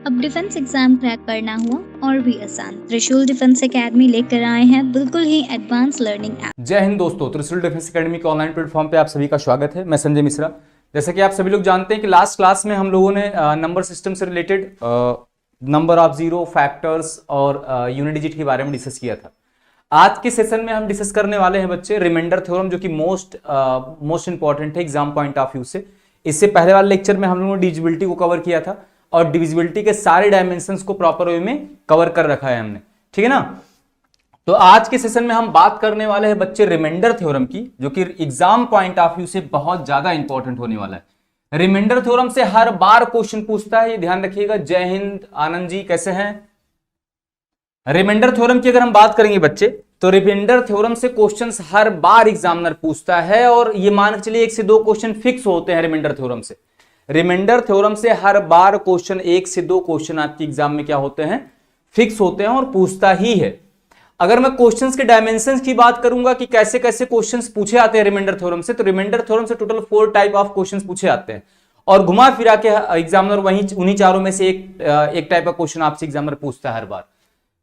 अब defence exam crack करना हुआ और भी आसान। त्रिशूल डिफेंस एकेडमी लेकर आए हैं बिल्कुल ही एडवांस लर्निंग ऐप। जय हिंद दोस्तों, त्रिशूल डिफेंस एकेडमी के ऑनलाइन प्लेटफॉर्म पे आप सभी का स्वागत है। मैं संजय मिश्रा। जैसे कि आप सभी लोग जानते हैं कि लास्ट क्लास में हम लोगों ने नंबर सिस्टम से related number of zero, factors और यूनिट डिजिट के बारे में डिस्कस किया था। आज के सेशन में हम डिस्कस करने वाले हैं बच्चे रिमाइंडर थ्योरम, जो कि मोस्ट इंपॉर्टेंट है एग्जाम पॉइंट ऑफ व्यू से। इससे पहले वाले लेक्चर में हम लोगों ने डिविजिबिलिटी को कवर किया था और डिविजिबिलिटी के सारे डायमेंशंस को प्रॉपर वे में कवर कर रखा है हमने, ठीक है ना। तो आज के सेशन में हम बात करने वाले हैं बच्चे रिमाइंडर थ्योरम की, जो कि एग्जाम पॉइंट ऑफ व्यू से बहुत ज्यादा इंपॉर्टेंट होने वाला है। रिमाइंडर थ्योरम से हर बार क्वेश्चन पूछता है, ये ध्यान रखिएगा। जय हिंद आनंद जी, कैसे हैं। रिमाइंडर थ्योरम की अगर हम बात करेंगे बच्चे, तो रिमाइंडर थ्योरम से क्वेश्चंस हर बार एग्जामिनर पूछता है और ये मान के चलिए 1 से 2 क्वेश्चन फिक्स होते हैं रिमाइंडर थ्योरम से। रिमाइंडर थ्योरम से हर बार क्वेश्चन 1 से 2 क्वेश्चन आपके एग्जाम में क्या होते हैं, फिक्स होते हैं और पूछता ही है। अगर मैं क्वेश्चंस के डायमेंशंस की बात करूंगा कि कैसे कैसे क्वेश्चंस पूछे आते हैं रिमाइंडर थ्योरम से, तो रिमाइंडर थ्योरम से टोटल 4 टाइप ऑफ क्वेश्चंस पूछे आते हैं और घुमा फिरा के एग्जामिनर उन्हीं चारों में से एक टाइप का क्वेश्चन आपसे एग्जामिनर पूछता है हर बार।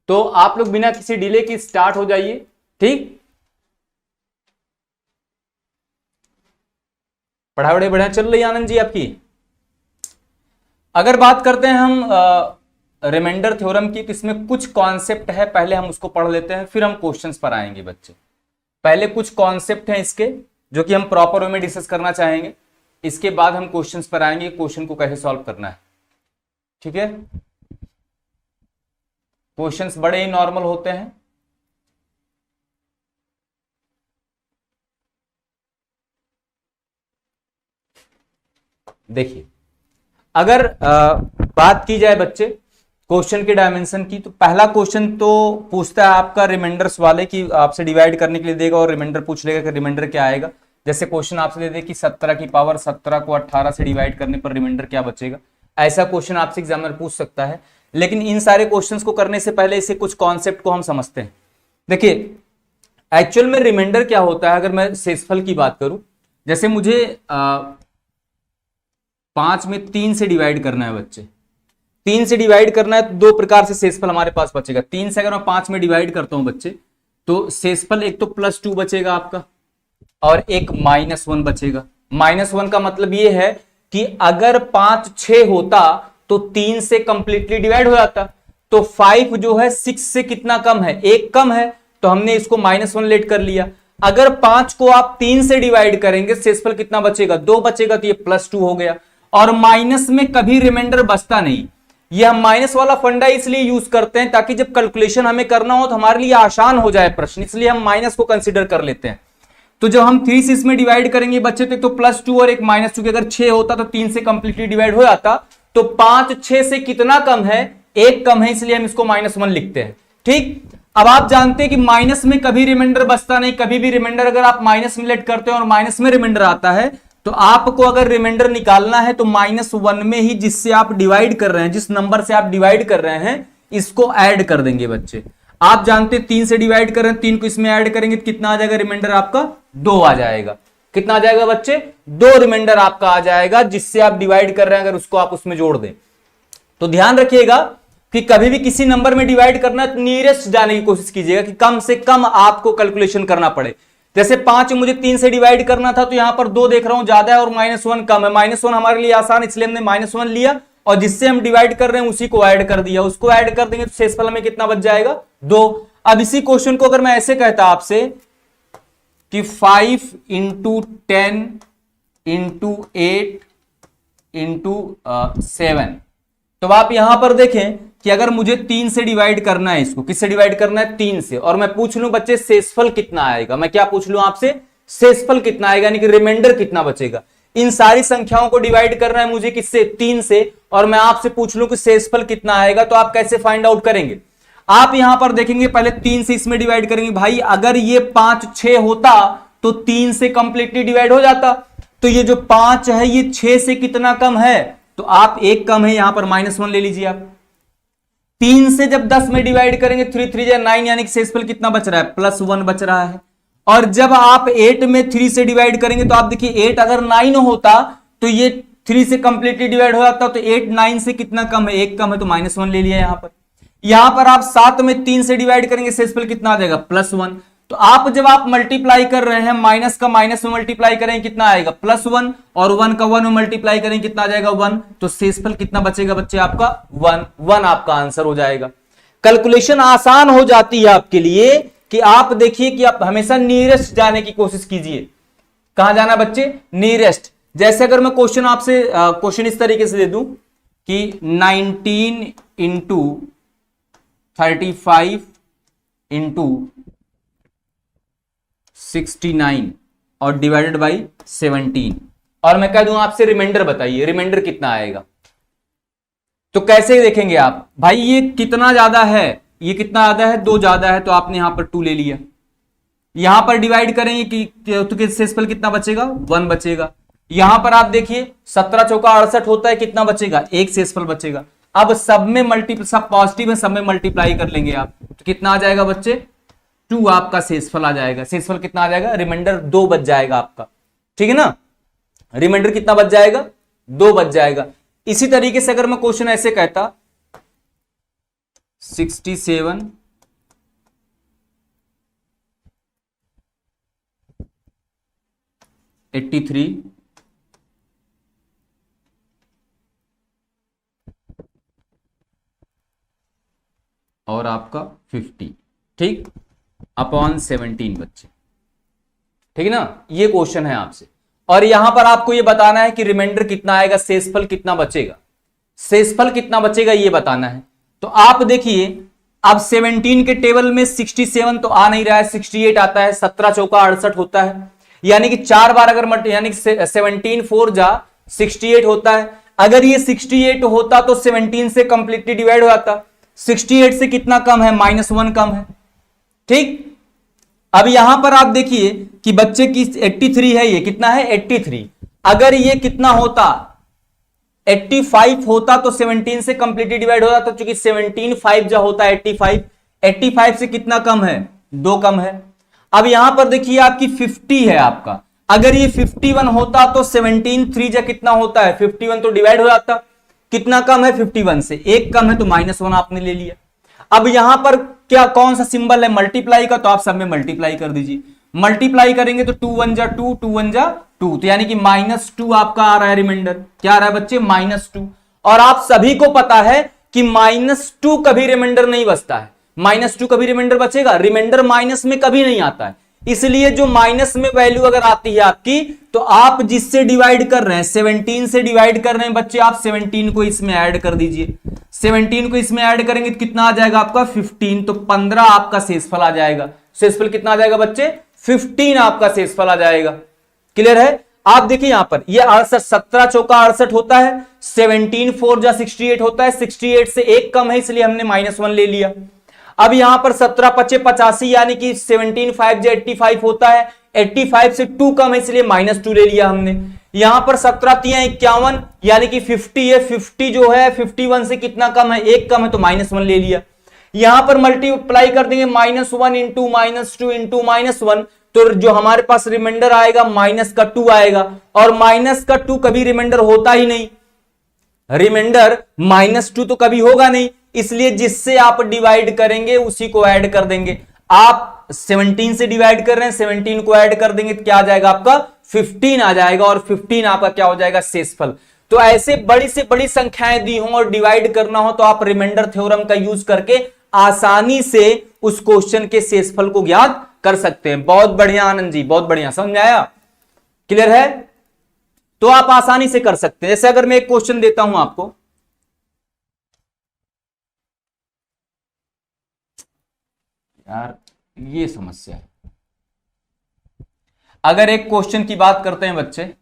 तो आप लोग बिना किसी डिले के स्टार्ट हो जाइए, ठीक। पढ़ाई बड़े बढ़िया चल रही है आनंद जी आपकी। अगर बात करते हैं हम रिमाइंडर थ्योरम की, तो इसमें कुछ कॉन्सेप्ट है, पहले हम उसको पढ़ लेते हैं, फिर हम क्वेश्चंस पर आएंगे बच्चे। पहले कुछ कॉन्सेप्ट हैं इसके, जो कि हम प्रॉपर वे में डिस्कस करना चाहेंगे। इसके बाद हम क्वेश्चंस पर आएंगे, क्वेश्चन को कैसे सॉल्व करना है, ठीक है। क्वेश्चंस बड़े ही नॉर्मल होते हैं। देखिए, अगर बात की जाए बच्चे क्वेश्चन के डायमेंशन की, तो पहला क्वेश्चन तो पूछता है आपका रिमाइंडर्स वाले की, आपसे डिवाइड करने के लिए देगा और रिमाइंडर पूछ लेगा कि रिमाइंडर क्या आएगा। जैसे क्वेश्चन आपसे दे दे कि 17 की पावर 17 को 18 से डिवाइड करने पर रिमाइंडर क्या बचेगा, ऐसा क्वेश्चन आपसे एग्जामिनर पूछ सकता है। लेकिन इन सारे क्वेश्चंस को करने से पहले इसे कुछ कॉन्सेप्ट को हम समझते हैं। देखिए, एक्चुअल में रिमाइंडर क्या होता है, अगर मैं शेषफल की बात करूं, जैसे मुझे 5 में 3 से डिवाइड करना है बच्चे, 3 से डिवाइड करना है, तो 2 प्रकार से शेषफल हमारे पास बचेगा। 3 से अगर मैं 5 में डिवाइड करता हूं बच्चे, तो शेषफल एक तो +2 बचेगा आपका और एक -1 बचेगा। -1 का मतलब ये है कि अगर 5 6 होता तो 3 से कंप्लीटली डिवाइड हो जाता, तो 5 जो है 6 से कितना कम है, 1 कम है, तो हमने इसको -1 लेट कर लिया। अगर 5 को आप 3 से डिवाइड करेंगे, शेषफल कितना बचेगा, 2 बचेगा, तो ये +2 हो गया। और माइनस में कभी रिमाइंडर बचता नहीं। ये हम माइनस वाला फंडा इसलिए यूज करते हैं ताकि जब कैलकुलेशन हमें करना हो तो हमारे लिए आसान हो जाए प्रश्न, इसलिए हम माइनस को कंसीडर कर लेते हैं। तो जब हम 3 से इसमें डिवाइड करेंगे बच्चे, तो +2 और एक -2, अगर 6 होता तो 3 से कंप्लीटली डिवाइड हो जाता, तो 5 6 से कितना कम है, 1 कम है, इसलिए हम इसको -1 लिखते हैं, ठीक। अब आप जानते हैं कि माइनस में कभी रिमाइंडर बचता नहीं। कभी भी रिमाइंडर अगर आप माइनस में लेट करते हैं और माइनस में रिमाइंडर आता है, तो आपको अगर रिमाइंडर निकालना है तो -1 में ही जिससे आप डिवाइड कर रहे हैं, जिस नंबर से आप डिवाइड कर रहे हैं, इसको ऐड कर देंगे बच्चे। आप जानते हैं 3 से डिवाइड कर रहे हैं, 3 को इसमें ऐड करेंगे तो कितना आ जाएगा, रिमाइंडर आपका 2 आ जाएगा। कितना आ जाएगा बच्चे, 2 रिमाइंडर आपका आ जाएगा, जिससे आप डिवाइड कर रहे हैं, अगर उसको आप उसमें जोड़ दें। तो ध्यान रखिएगा कि कभी भी किसी नंबर में डिवाइड करना है तो नियरेस्ट जाने की कोशिश कीजिएगा कि कम से कम आपको कैलकुलेशन करना पड़े। जैसे 5 मुझे 3 से डिवाइड करना था, तो यहां पर 2 देख रहा हूं ज्यादा है और -1 कम है। -1 हमारे लिए आसान, इसलिए हमने -1 लिया और जिससे हम डिवाइड कर रहे हैं उसी को ऐड कर दिया। उसको ऐड कर देंगे तो शेषफल में कितना बच जाएगा, 2। अब इसी क्वेश्चन को अगर मैं ऐसे कहता आपसे कि 5 × 10 × 8 × 7, तो आप यहां पर देखें कि अगर मुझे 3 से डिवाइड करना है, इसको किससे डिवाइड करना है, 3 से, और मैं पूछ लूं बच्चे शेषफल कितना आएगा, मैं क्या पूछ लूं आपसे, शेषफल कितना आएगा, यानी कि रिमाइंडर कितना बचेगा। इन सारी संख्याओं को डिवाइड करना है मुझे किससे, 3 से, और मैं आपसे पूछ लूं कि शेषफल कितना आएगा, तो आप कैसे फाइंड आउट करेंगे। आप यहां पर देखेंगे, पहले 3 से इसमें डिवाइड करेंगे। भाई अगर ये 5 6 होता तो 3 से कंप्लीटली डिवाइड हो जाता, तो ये जो 5 है ये 6 से कितना कम है, तो आप 1 कम है, यहां पर -1 ले लीजिए आप। 3 से जब 10 में डिवाइड करेंगे, 3 3 या 9, यानी कि शेषफल कितना बच रहा है, +1 बच रहा है। और जब आप 8 में 3 से डिवाइड करेंगे, तो आप देखिए 8 अगर 9 होता तो ये 3 से कंप्लीटली डिवाइड हो जाता तो 8 9 से कितना कम है, 1 कम है तो -1 ले लिया यहां पर आप 7 में 3 से डिवाइड करेंगे शेषफल कितना आ जाएगा +1। तो आप जब आप मल्टीप्लाई कर रहे हैं माइनस का माइनस में मल्टीप्लाई करेंगे कितना आएगा +1 और 1 का 1 में मल्टीप्लाई करेंगे कितना आ जाएगा 1। तो शेषफल कितना बचेगा बच्चे आपका 1 आपका आंसर हो जाएगा। कैलकुलेशन आसान हो जाती है आपके लिए कि आप देखिए कि आप हमेशा नियरेस्ट जाने की कोशिश कीजिए। कहां जाना बच्चे, नियरेस्ट। जैसे अगर मैं क्वेश्चन आपसे क्वेश्चन इस तरीके से दे दूं कि 19 इंटू 35 इंटू 69 और डिवाइडेड बाई 17 और मैं कह दूं आपसे रिमाइंडर बताइए, रिमाइंडर कितना आएगा। तो कैसे देखेंगे आप, भाई ये कितना ज्यादा है, ये कितना ज्यादा है, 2 ज्यादा है तो आपने यहां पर 2 ले लिया। यहां पर डिवाइड करेंगे कि तो शेषफल कितना बचेगा 1 बचेगा। यहां पर आप देखिए 17 चौका 68 होता है, कितना बचेगा 1 शेषफल बचेगा। अब सब में मल्टीप्लाई, सब पॉजिटिव है, सब में मल्टीप्लाई कर लेंगे आप तो कितना आ जाएगा बच्चे 2 आपका शेषफल आ जाएगा। शेषफल कितना आ जाएगा, रिमाइंडर 2 बच जाएगा आपका, ठीक है ना। रिमाइंडर कितना बच जाएगा 2 बच जाएगा। इसी तरीके से अगर मैं क्वेश्चन ऐसे कहता 67 83 और आपका 50 ठीक अपॉन 17 बच्चे, ठीक है ना। ये क्वेश्चन है आपसे और यहां पर आपको ये बताना है कि रिमाइंडर कितना आएगा, शेषफल कितना बचेगा, शेषफल कितना बचेगा ये बताना है। तो आप देखिए अब 17 के टेबल में 67 तो आ नहीं रहा है, 68 आता है, 17 चौका 68 होता है, यानी कि 4 बार अगर यानी कि 17 4 जा 68 होता है। अगर ये 68 होता तो 17 से कंप्लीटली डिवाइड हो जाता, 68 से कितना कम है -1 कम है, ठीक। अब यहां पर आप देखिए कि बच्चे की 83 है, ये कितना है 83। अगर ये कितना होता 85 होता तो 17 से कंप्लीटली डिवाइड होता, तो चूंकि 17 5 जो होता है 85 से कितना कम है 2 कम है। अब यहां पर देखिए आपकी 50 है आपका, अगर ये 51 होता तो 17 3 जा कितना होता है 51 तो डिवाइड हो जाता, कितना कम है 51 से 1 कम है तो -1 आपने ले लिया। अब यहां पर क्या कौन सा सिंबल है मल्टीप्लाई का, तो आप सब में मल्टीप्लाई कर दीजिए। मल्टीप्लाई करेंगे तो 2 1 जा 2 2 1 जा 2, तो यानी कि -2 आपका आ रहा है रिमाइंडर। क्या आ रहा है बच्चे -2। और आप सभी को पता है कि -2 कभी रिमाइंडर नहीं बचता है, -2 कभी रिमाइंडर बचेगा, रिमाइंडर माइनस में कभी नहीं आता है। इसलिए जो माइनस में वैल्यू अगर आती है आपकी, तो आप जिससे डिवाइड कर रहे हैं 17 से डिवाइड कर रहे हैं बच्चे, आप 17 को इसमें ऐड कर दीजिए। 17 को इसमें ऐड करेंगे तो कितना आ जाएगा आपका 15, तो 15 आपका शेषफल आ जाएगा। शेषफल कितना आ जाएगा बच्चे 15 आपका शेषफल आ जाएगा। क्लियर है। आप देखिए यहां पर ये 68 17 चौका 68 होता है, 17 4 जा 68 होता है, 68 से 1 कम है इसलिए हमने -1 ले लिया। अब यहां पर 17 25 85 यानी कि 17 5 जा 85 होता है, 85 से 2 कम है इसलिए -2 ले लिया हमने। यहां पर 17 3 51 यानी कि 50 है, 50 जो है 51 से कितना कम है 1 कम है तो -1 ले लिया। यहां पर मल्टीप्लाई कर देंगे -1 इंटू -2 इंटू -1, तो जो हमारे पास रिमाइंडर आएगा -2 आएगा, और -2 कभी रिमाइंडर होता ही नहीं, रिमाइंडर -2 तो कभी होगा नहीं, इसलिए जिससे आप डिवाइड करेंगे उसी को ऐड कर देंगे। आप 17 से डिवाइड कर रहे हैं, 17 को ऐड कर देंगे तो क्या आ जाएगा आपका 15 आ जाएगा, और 15 आपका क्या हो जाएगा शेषफल। तो ऐसे बड़ी से बड़ी संख्याएं दी हो और डिवाइड करना हो तो आप रिमाइंडर थ्योरम का यूज करके आसानी से उस क्वेश्चन के शेषफल को ज्ञात कर सकते हैं। बहुत बढ़िया आनंद जी, बहुत बढ़िया, समझ आया, क्लियर है। तो आप आसानी से कर सकते हैं। जैसे अगर मैं एक क्वेश्चन देता हूं आपको, यार ये समस्या है। अगर एक क्वेश्चन की बात करते हैं बच्चे,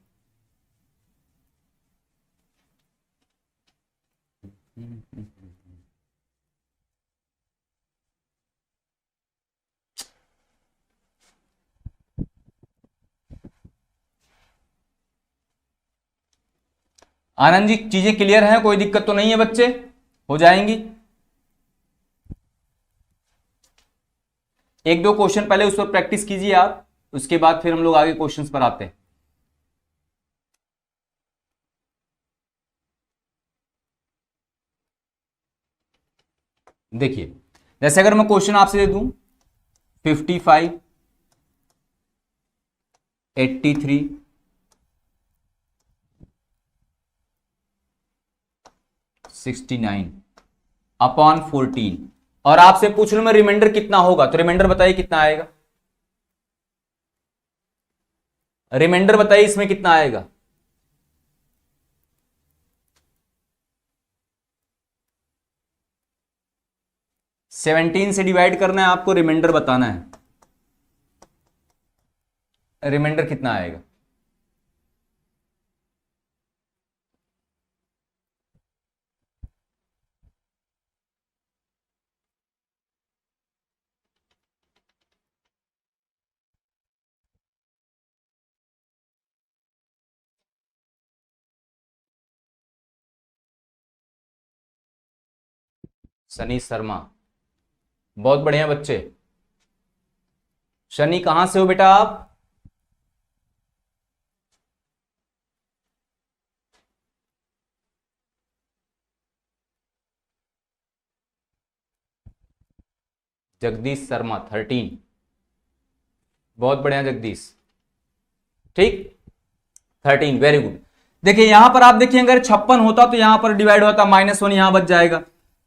आनंद जी चीजें क्लियर हैं, कोई दिक्कत तो नहीं है बच्चे, हो जाएंगी। एक दो क्वेश्चन पहले उस पर प्रैक्टिस कीजिए आप, उसके बाद फिर हम लोग आगे क्वेश्चंस पर आते हैं। देखिए जैसे अगर मैं क्वेश्चन आपसे दे दूं 55, 83, 69 अपॉन 14 और आपसे पूछ लूं मैं रिमाइंडर कितना होगा, तो रिमाइंडर बताइए कितना आएगा, रिमाइंडर बताइए इसमें कितना आएगा। सेवनटीन से डिवाइड करना है आपको, रिमाइंडर बताना है, रिमाइंडर कितना आएगा। सनी शर्मा, बहुत बढ़िया बच्चे। शनि कहां से हो बेटा आप? जगदीश शर्मा 13, बहुत बढ़िया जगदीश, ठीक 13, वेरी गुड। देखिए यहां पर आप देखिए अगर 56 होता तो यहां पर डिवाइड होता, -1 यहां बच जाएगा,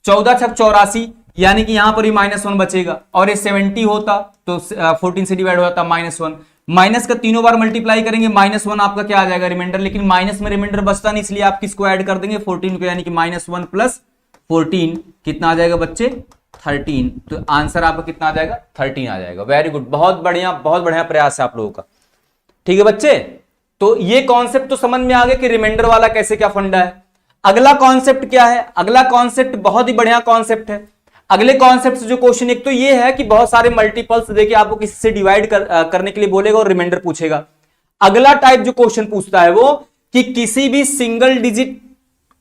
14 छक 84 यानी कि यहां पर ही -1 बचेगा, और ये 70 होता तो 14 से डिवाइड हो जाता -1, माइनस का तीनों बार मल्टीप्लाई करेंगे -1 आपका क्या आ जाएगा रिमाइंडर, लेकिन माइनस में रिमाइंडर बचता नहीं, इसलिए आप किसको ऐड कर देंगे 14 को, यानी कि -1 प्लस 14 कितना आ जाएगा बच्चे 13, तो आंसर आपका कितना आ जाएगा 13 आ जाएगा। वेरी गुड, बहुत बढ़िया प्रयास है आप लोगों का, ठीक है बच्चे। तो ये कॉन्सेप्ट तो समझ में आ गया कि रिमाइंडर वाला कैसे क्या फंडा है। अगला कॉन्सेप्ट क्या है, अगला कॉन्सेप्ट बहुत ही बढ़िया कॉन्सेप्ट है। अगले कॉन्सेप्ट से जो क्वेश्चन, एक तो ये है कि बहुत सारे मल्टीपल्स देके आपको किसी से डिवाइड करने के लिए बोलेगा और रिमाइंडर पूछेगा। अगला टाइप जो क्वेश्चन पूछता है वो कि किसी भी सिंगल डिजिट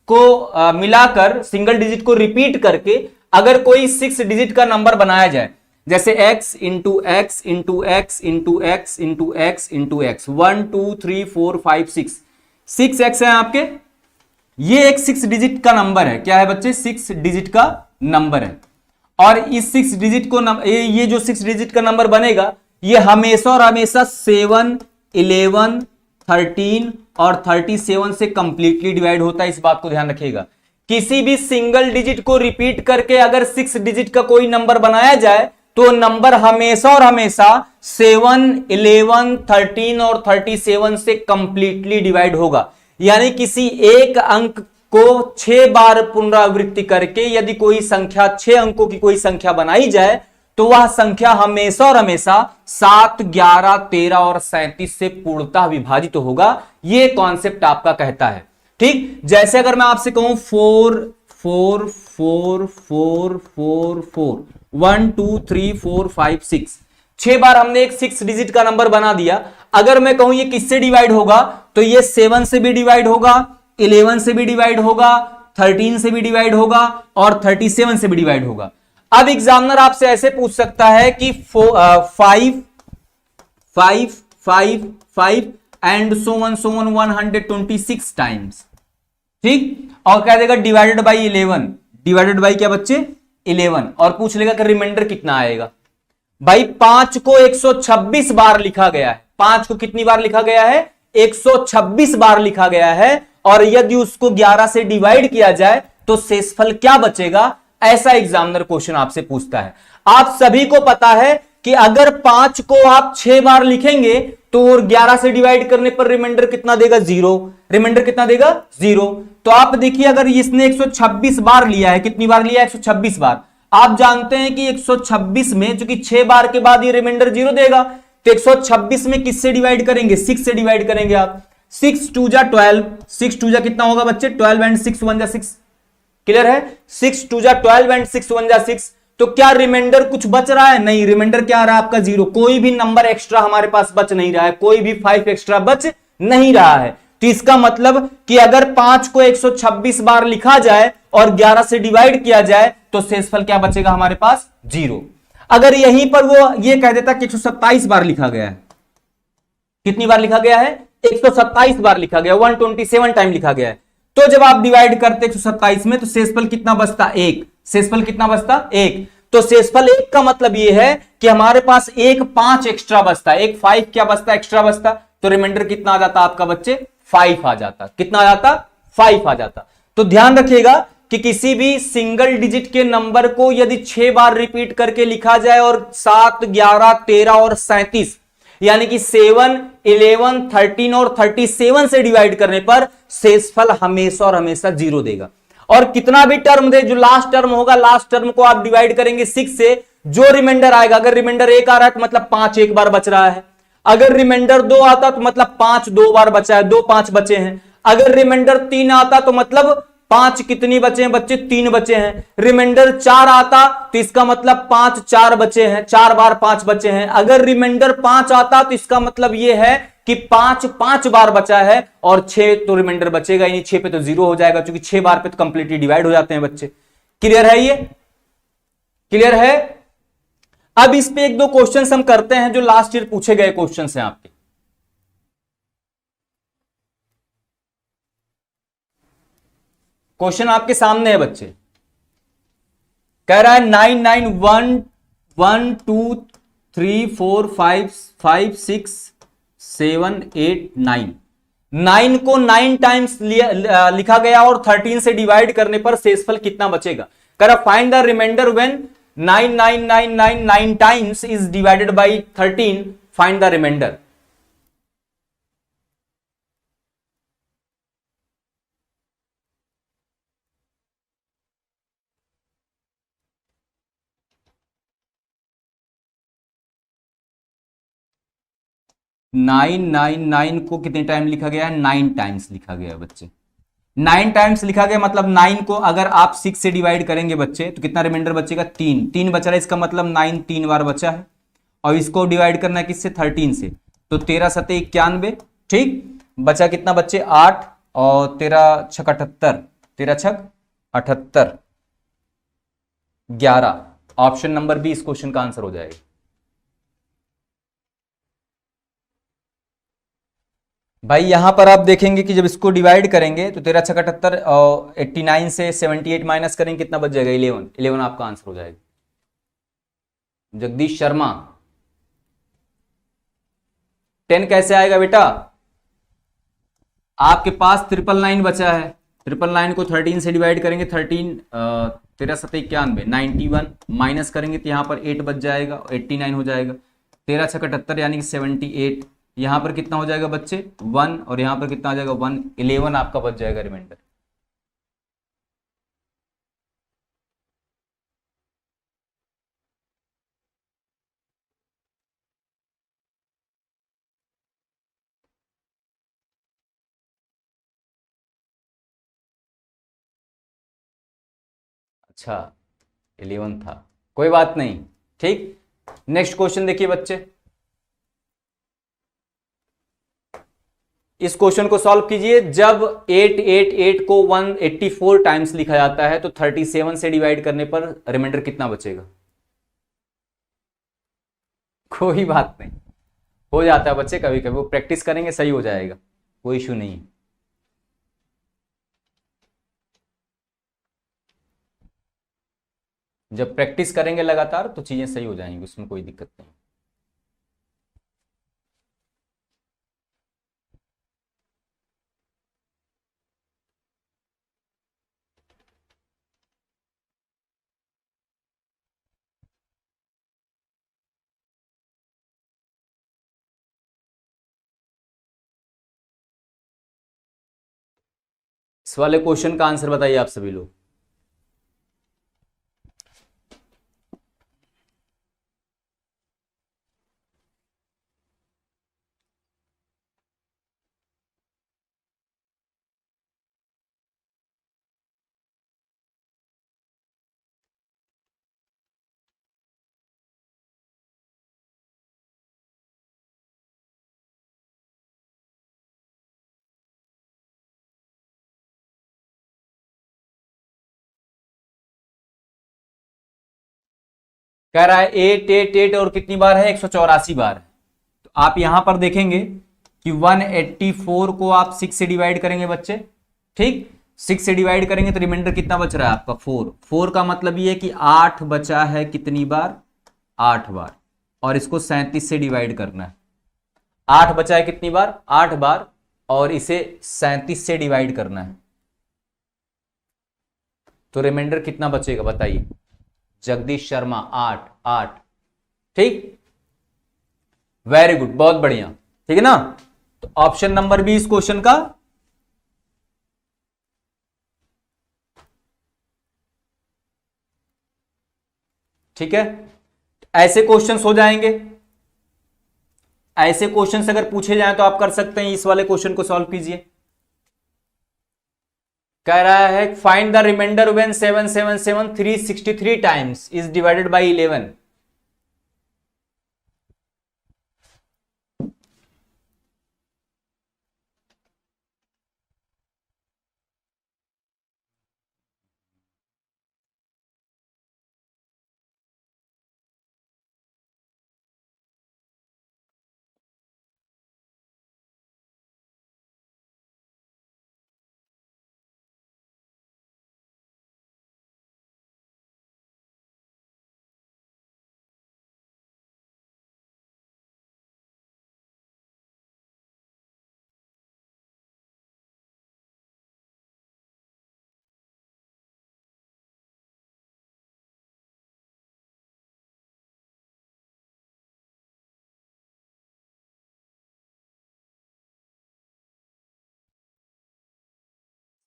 को मिलाकर, सिंगल डिजिट को रिपीट करके अगर कोई 6 डिजिट का नंबर बनाया जाए, जैसे x into x into x into x into x into x, 1 2 3 4 5 6 x है आपके, ये एक 6 डिजिट का नंबर है। क्या है बच्चे? 6 डिजिट का नंबर है। और इस 6 डिजिट को ये जो 6 डिजिट का नंबर बनेगा ये हमेशा और हमेशा 7 11 13 और 37 से कंप्लीटली डिवाइड होता है, इस बात को ध्यान रखिएगा। किसी भी सिंगल डिजिट को रिपीट करके अगर 6 डिजिट का कोई नंबर बनाया जाए तो नंबर हमेशा और हमेशा 7 11 13 और 37 से कंप्लीटली डिवाइड होगा। यानी किसी एक अंक को 6 बार पुनरावृत्ति करके यदि कोई संख्या 6 अंकों की कोई संख्या बनाई जाए तो वह संख्या हमेशा और हमेशा 7 11 13 और 37 से पूर्णतः विभाजित होगा। यह कॉन्सेप्ट आपका कहता है, ठीक। जैसे अगर मैं आपसे कहूं 4 4 4 4 4 4 1 2 3 4 5 6, 6 बार हमने एक 6 डिजिट का नंबर बना दिया। अगर मैं कहूं ये किससे डिवाइड होगा तो ये 7 से भी डिवाइड होगा, 11 से भी डिवाइड होगा, 13 से भी डिवाइड होगा और 37 से भी डिवाइड होगा। अब एग्जामिनर आपसे ऐसे पूछ सकता है कि 5 5 5 5 एंड सो वन 126 टाइम्स, ठीक। और कह देगा डिवाइडेड बाई 11, डिवाइडेड बाई क्या बच्चे 11, और पूछ लेगा कि रिमाइंडर कितना आएगा। भाई 5 को 126 बार लिखा गया है, 5 को कितनी बार लिखा गया है 126 बार लिखा गया है, और यदि उसको 11 से डिवाइड किया जाए तो शेषफल क्या बचेगा, ऐसा एग्जामिनर क्वेश्चन आपसे पूछता है। आप सभी को पता है कि अगर 5 को आप 6 बार लिखेंगे तो 11 से डिवाइड करने पर रिमाइंडर कितना देगा 0, रिमाइंडर कितना देगा 0। तो आप देखिए अगर इसने 126 बार लिया है, कितनी बार लिया है 126 बार, आप जानते हैं कि 126 में जो कि 6 बार के बाद ये रिमाइंडर 0 देगा, तो 126 में किससे डिवाइड करेंगे 6 से डिवाइड करेंगे आप, 6 2 जा 12, 6 2 जा कितना होगा बच्चे 12 एंड 6 1 जा 6, क्लियर है, 6 2 जा 12 एंड 6 1 जा 6। तो क्या रिमाइंडर कुछ बच रहा है? नहीं, रिमाइंडर क्या आ रहा है आपका 0, कोई भी नंबर एक्स्ट्रा हमारे पास बच नहीं रहा है, कोई भी 5 एक्स्ट्रा बच नहीं रहा है। तो इसका मतलब कि अगर 5 को 126 बार लिखा जाए और 11 से डिवाइड किया जाए तो शेषफल क्या बचेगा हमारे पास 0। अगर यहीं पर वो ये कह देता कि 127 बार लिखा गया है, कितनी बार लिखा गया है 127 बार लिखा गया, 127 टाइम लिखा गया है, तो जब आप डिवाइड करते 127 में तो शेषफल कितना बचता 1, शेषफल कितना बचता, 1। तो शेषफल 1 का मतलब ये है कि हमारे पास एक 5 एक्स्ट्रा बचता, एक 5 क्या बचता, एक्स्ट्रा बचता। तो रिमाइंडर कितना आ जाता आपका बच्चे, 5 आ जाता। कितना आ जाता, 5 आ जाता। तो ध्यान रखिएगा कि किसी भी सिंगल डिजिट के नंबर को यदि 6 बार रिपीट करके लिखा जाए और 7, 11, 13 और 37 यानी कि 7, 11, 13 और 37 से डिवाइड करने पर शेषफल हमेशा और हमेशा 0 देगा। और कितना भी टर्म दे, जो लास्ट टर्म होगा, लास्ट टर्म को आप डिवाइड करेंगे 6 से, जो रिमाइंडर आएगा, अगर रिमाइंडर 1 आ रहा है तो मतलब 5 एक बार बच रहा है। अगर रिमाइंडर 2 आता तो मतलब 5 2 बार बचा है, 2 5 बचे हैं। अगर रिमाइंडर 3 आता तो मतलब 5 कितनी बचे हैं बच्चे, 3 बचे हैं। रिमाइंडर 4 आता तो इसका मतलब 5 4 बचे हैं, 4 बार 5 बचे हैं। अगर रिमाइंडर 5 आता तो इसका मतलब यह है कि 5 5 बार बचा है और 6 तो रिमाइंडर बचेगा ही नहीं, 6 पे तो 0 हो जाएगा, क्योंकि 6 बार पे तो कंप्लीटली डिवाइड हो जाते हैं बच्चे। क्लियर है, ये क्लियर है। अब इस पे एक दो क्वेश्चंस हम करते हैं जो लास्ट ईयर पूछे गए क्वेश्चंस हैं आपके। क्वेश्चन आपके सामने है बच्चे, कह रहा है 9 9 1 1 2 3 4 5 5 6 7 8 9 9 को 9 टाइम्स लिखा गया और 13 से डिवाइड करने पर शेषफल कितना बचेगा। कह रहा find the remainder when 9 9 9 9 9 times is divided by 13, find the remainder. Nine nine nine को कितने टाइम लिखा गया है, 9 टाइम्स लिखा गया है बच्चे। 9 टाइम्स लिखा गया मतलब 9 को अगर आप 6 से डिवाइड करेंगे बच्चे तो कितना रिमाइंडर बचेगा, 3 3 बचा रहा है, इसका मतलब 9 3 बार बचा है। और इसको डिवाइड करना है किससे, 13 से, तो 13 सते 91, ठीक। बचा कितना बच्चे, 8 और 13 छक 78, 13 छक 78, 11। ऑप्शन नंबर बी इस क्वेश्चन का आंसर हो जाएगा। भाई यहां पर आप देखेंगे कि जब इसको डिवाइड करेंगे तो 13 छक 78 और 89 से 78 माइनस करेंगे कितना बच जाएगा, 11 11 आपका आंसर हो जाएगा। जगदीश शर्मा 10 कैसे आएगा बेटा, आपके पास 999 बचा है, 999 को 13 से डिवाइड करेंगे, 13 13 सत्ते 91, 91 माइनस करेंगे तो यहां पर 8 बच जाएगा, 89 हो जाएगा। 13 छक 78 यानी कि 78, यहां पर कितना हो जाएगा बच्चे, 1, और यहां पर कितना हो जाएगा 1, 11 आपका बच जाएगा रिमाइंडर। अच्छा 11 था, कोई बात नहीं, ठीक। नेक्स्ट क्वेश्चन देखिए बच्चे, इस क्वेश्चन को सॉल्व कीजिए। जब 888 को 184 टाइम्स लिखा जाता है तो 37 से डिवाइड करने पर रिमाइंडर कितना बचेगा। कोई बात नहीं, हो जाता है बच्चे कभी कभी, वो प्रैक्टिस करेंगे सही हो जाएगा, कोई इशू नहीं है। जब प्रैक्टिस करेंगे लगातार तो चीजें सही हो जाएंगी, उसमें कोई दिक्कत नहीं। इस वाले क्वेश्चन का आंसर बताइए आप सभी लोग। कह रहा है 888 और कितनी बार है, 184 बार है। तो आप यहां पर देखेंगे कि 184 को आप 6 से डिवाइड करेंगे बच्चे, ठीक। 6 से डिवाइड करेंगे तो रिमाइंडर कितना बच रहा है आपका 4। 4 का मतलब ये है कि 8 बचा है कितनी बार, 8 बार, और इसको 37 से डिवाइड करना है। 8 बचा है कितनी बार, 8 बार, और इसे 37 से डिवाइड करना है, तो रिमाइंडर कितना बचेगा बताइए जगदीश शर्मा, 8 8। ठीक, वेरी गुड, बहुत बढ़िया। ठीक है ना, तो ऑप्शन नंबर बी इस क्वेश्चन का ठीक है। ऐसे क्वेश्चंस हो जाएंगे, ऐसे क्वेश्चंस अगर पूछे जाएं तो आप कर सकते हैं, इस वाले क्वेश्चन को सॉल्व कीजिए। कह रहा है find the remainder when 777 363 times is divided by 11।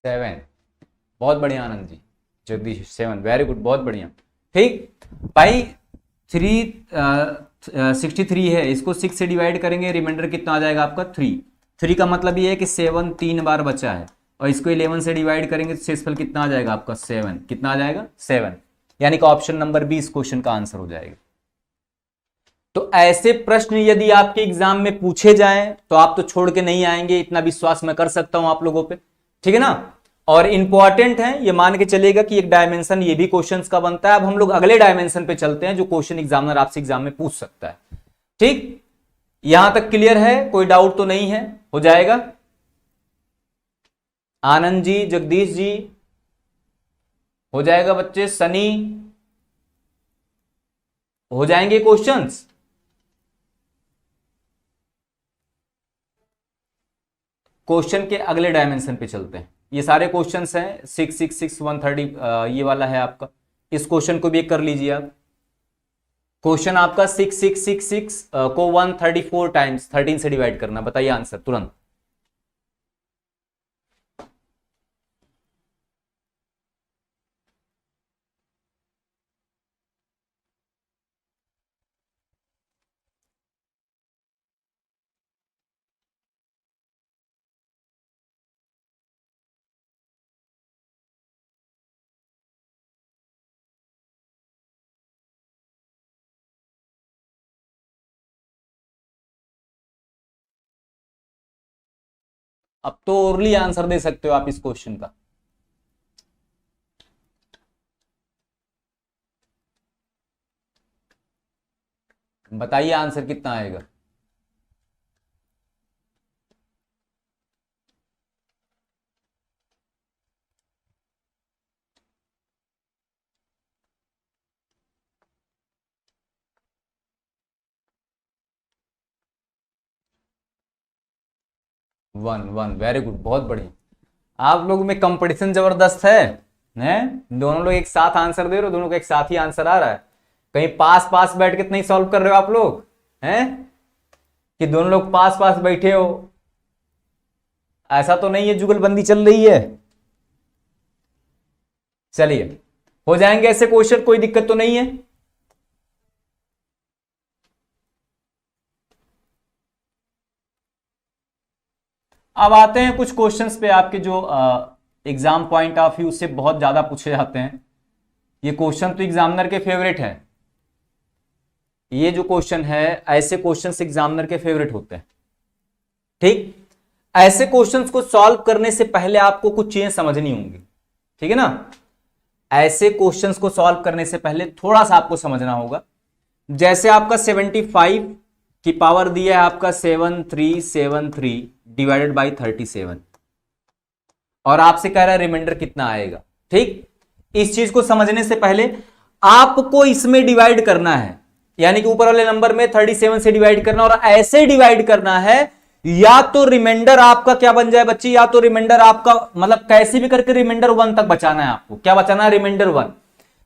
Seven, बहुत बढ़िया आनंद जी, जगदीश 7, वेरी गुड, बहुत बढ़िया। ठीक भाई, 363 है, इसको 6 से डिवाइड करेंगे, रिमाइंडर कितना आ जाएगा आपका 3। 3 का मतलब ये है कि 7 3 बार बचा है, और इसको 11 से डिवाइड करेंगे तो शेषफल कितना आ जाएगा आपका 7। कितना आ जाएगा 7, यानी कि ऑप्शन नंबर बी इस क्वेश्चन का आंसर हो जाएगा। तो ऐसे प्रश्न यदि आपके एग्जाम में पूछे जाएं तो आप तो छोड़ के नहीं आएंगे, इतना विश्वास मैं कर सकता हूं आप लोगों पे। ठीक है ना, और इंपॉर्टेंट है, ये मान के चलेगा कि एक डायमेंशन ये भी क्वेश्चंस का बनता है। अब हम लोग अगले डायमेंशन पे चलते हैं जो क्वेश्चन एग्जामिनर आपसे एग्जाम में पूछ सकता है। ठीक, यहां तक क्लियर है, कोई डाउट तो नहीं है, हो जाएगा। आनंद जी, जगदीश जी, हो जाएगा बच्चे, सनी, हो जाएंगे क्वेश्चंस। क्वेश्चन के अगले डायमेंशन पे चलते हैं। ये सारे क्वेश्चंस हैं 666 130, ये वाला है आपका, इस क्वेश्चन को भी एक कर लीजिए आप। क्वेश्चन आपका 6666 को 134 टाइम्स 13 से डिवाइड करना, बताइए आंसर तुरंत। अब तो ओरली आंसर दे सकते हो आप इस क्वेश्चन का। बताइए आंसर कितना आएगा। वन वन, वेरी गुड, बहुत बढ़िया। आप लोगों में कंपटीशन जबरदस्त है, हैं? दोनों लोग एक साथ आंसर दे रहे हो, दोनों का एक साथ ही आंसर आ रहा है। कहीं पास पास बैठ के तो नहीं सॉल्व कर रहे हो आप लोग, हैं? कि दोनों लोग पास पास बैठे हो, ऐसा तो नहीं है जुगलबंदी चल रही है। चलिए, हो जाएंगे ऐसे क्वेश्चन, कोई दिक्कत तो नहीं है। अब आते हैं कुछ क्वेश्चंस पे आपके जो एग्जाम पॉइंट ऑफ व्यू से बहुत ज्यादा पूछे जाते हैं। ये क्वेश्चन तो एग्जामिनर के फेवरेट है, ये जो क्वेश्चन है ऐसे क्वेश्चंस एग्जामिनर के फेवरेट होते हैं। ठीक, ऐसे क्वेश्चंस को सॉल्व करने से पहले आपको कुछ चीजें समझनी होंगी। ठीक है ना, ऐसे क्वेश्चंस को सॉल्व करने से पहले थोड़ा सा आपको समझना होगा। जैसे आपका 75 की पावर दिया है आपका 7373 डिवाइडेड बाई 37, और आपसे कह रहा है रिमाइंडर कितना आएगा। ठीक, इस चीज को समझने से पहले आपको इसमें डिवाइड करना है, यानी कि ऊपर वाले नंबर में 37 से डिवाइड करना, और ऐसे डिवाइड करना है या तो रिमाइंडर आपका क्या बन जाए बच्चे, या तो रिमाइंडर आपका मतलब कैसे भी करके रिमाइंडर 1 तक बचाना है आपको। क्या बचाना है? रिमाइंडर 1।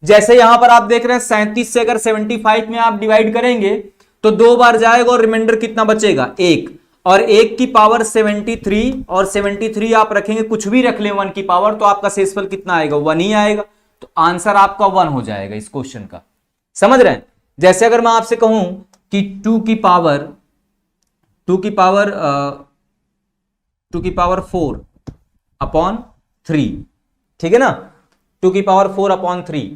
जैसे यहां पर आप देख रहे हैं 37 से अगर 75 में आप डिवाइड करेंगे तो 2 बार जाएगा और रिमाइंडर कितना बचेगा? 1। और 1 की पावर 73, और 73 आप रखेंगे, कुछ भी रख लें 1 की पावर, तो आपका शेषफल कितना आएगा? 1 ही आएगा। तो आंसर आपका 1 हो जाएगा इस क्वेश्चन का। समझ रहे हैं? जैसे अगर मैं आपसे कहूं कि 2 की पावर 4 अपॉन 3, ठीक है ना, 2 की पावर 4 अपॉन 3,